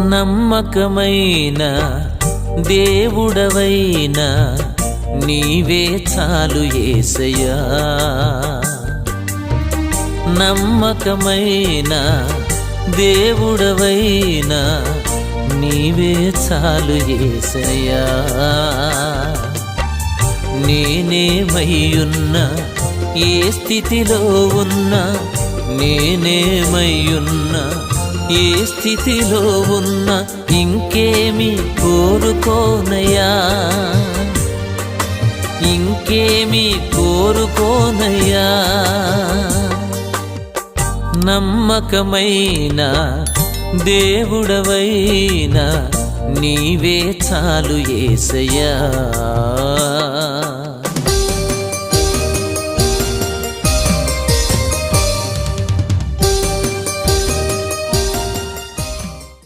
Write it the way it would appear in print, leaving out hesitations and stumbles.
నమ్మకమైన దేవుడవైనా నీవే చాలు యేసయ్యా. నమ్మకమైన దేవుడవైనా నీవే చాలు యేసయ్యా. నేనేమయ్యున్నా ఏ స్థితిలో ఉన్నా, నేనేమయ్యున్నా ఏ స్థితిలో ఉన్నా, ఇంకేమి కోరుకోనయ్యా, ఇంకేమి కోరుకోనయ్యా. నమ్మకమైన దేవుడవైనా నీవే చాలు యేసయ్యా.